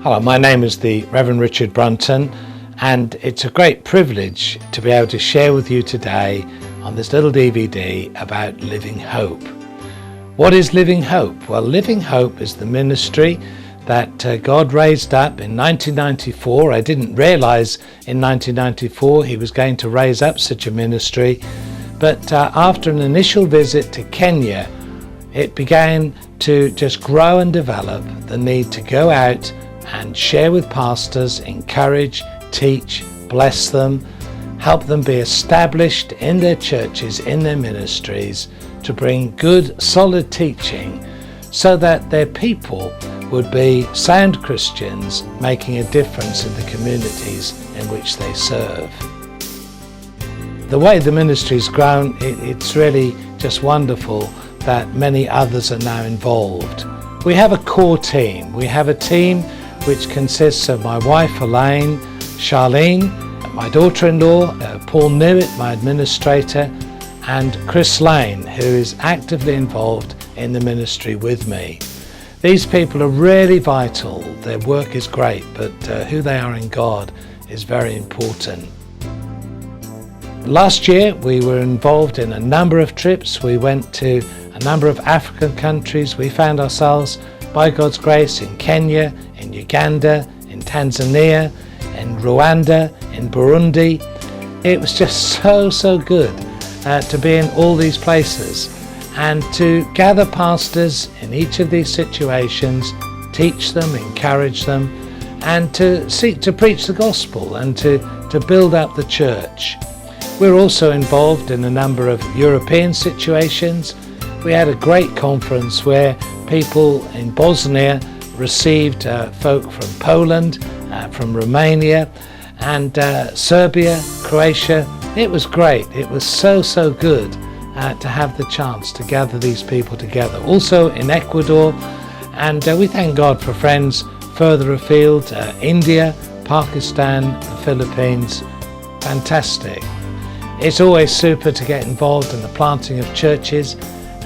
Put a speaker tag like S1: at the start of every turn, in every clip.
S1: Hello, my name is the Reverend Richard Brunton, and it's a great privilege to be able to share with you today on this little DVD about Living Hope. What is Living Hope? Well, Living Hope is the ministry that God raised up in 1994. I didn't realize in 1994 He was going to raise up such a ministry, but after an initial visit to Kenya, it began to just grow and develop the need to go out and share with pastors, encourage, teach, bless them, help them be established in their churches, in their ministries, to bring good, solid teaching so that their people would be sound Christians making a difference in the communities in which they serve. The way the ministry's grown, it's really just wonderful that many others are now involved. We have a core team. We have a team which consists of my wife Elaine, Charlene, my daughter-in-law, Paul Newitt, my administrator, and Chris Lane, who is actively involved in the ministry with me. These people are really vital. Their work is great, but who they are in God is very important. Last year we were involved in a number of trips. We went to a number of African countries. We found ourselves, by God's grace, in Kenya, in Uganda, in Tanzania, in Rwanda, in Burundi. It was just so good to be in all these places and to gather pastors in each of these situations, teach them, encourage them, and to seek to preach the gospel and to build up the church. We're also involved in a number of European situations. We had a great conference where people in Bosnia received folk from Poland, from Romania, and Serbia, Croatia. It was great. It was so good to have the chance to gather these people together. Also in Ecuador, and we thank God for friends further afield, India, Pakistan, the Philippines. Fantastic. It's always super to get involved in the planting of churches,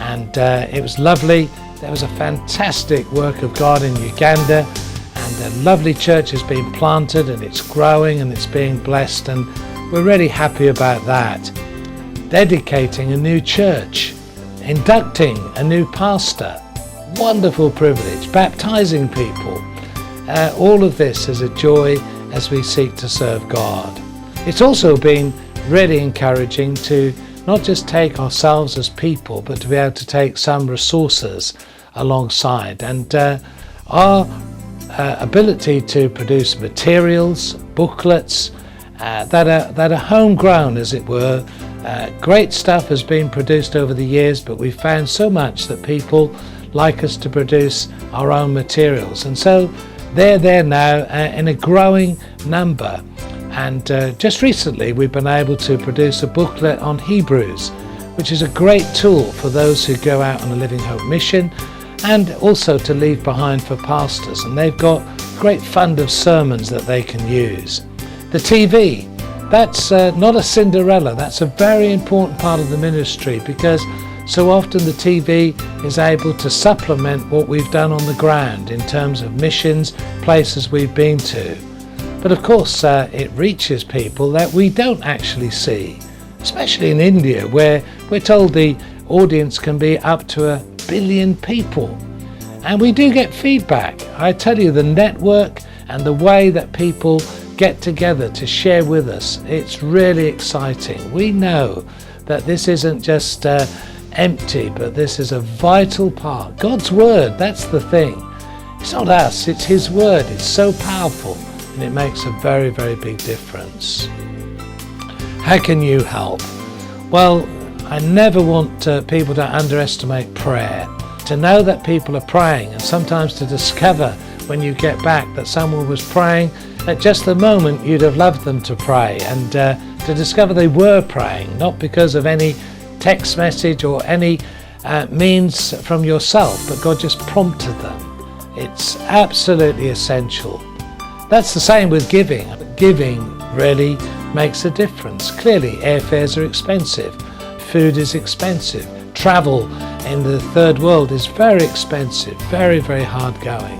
S1: and it was lovely. There was a fantastic work of God in Uganda, and a lovely church has been planted and it's growing and it's being blessed, and we're really happy about that. Dedicating a new church, inducting a new pastor, wonderful privilege, baptizing people. All of this is a joy as we seek to serve God. It's also been really encouraging to not just take ourselves as people, but to be able to take some resources alongside. And our ability to produce materials, booklets that are homegrown, as it were. Great stuff has been produced over the years, but we've found so much that people like us to produce our own materials. And so they're there now in a growing number. And just recently we've been able to produce a booklet on Hebrews, which is a great tool for those who go out on a Living Hope mission, and also to leave behind for pastors. And they've got a great fund of sermons that they can use. The TV, that's not a Cinderella. That's a very important part of the ministry, because so often the TV is able to supplement what we've done on the ground in terms of missions, places we've been to. But of course it reaches people that we don't actually see, especially in India, where we're told the audience can be up to 1 billion people. And we do get feedback. I tell you, the network and the way that people get together to share with us, it's really exciting. We know that this isn't just empty, but this is a vital part. God's word, that's the thing. It's not us, it's His word. It's so powerful. And it makes a very big difference. How can you help? Well, I never want people to underestimate prayer. To know that people are praying, and sometimes to discover when you get back that someone was praying at just the moment you'd have loved them to pray, and to discover they were praying, not because of any text message or any means from yourself, but God just prompted them. It's absolutely essential. That's the same with giving. Giving really makes a difference. Clearly, airfares are expensive, food is expensive, travel in the third world is very expensive, very hard going.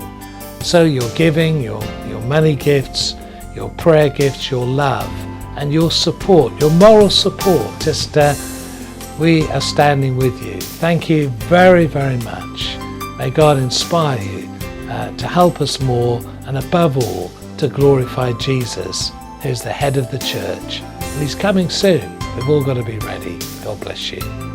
S1: So your giving, your money gifts, your prayer gifts, your love, and your support, your moral support, we are standing with you. Thank you very, very much. May God inspire you to help us more, and above all, to glorify Jesus, who's the head of the church. And he's coming soon. We've all got to be ready. God bless you.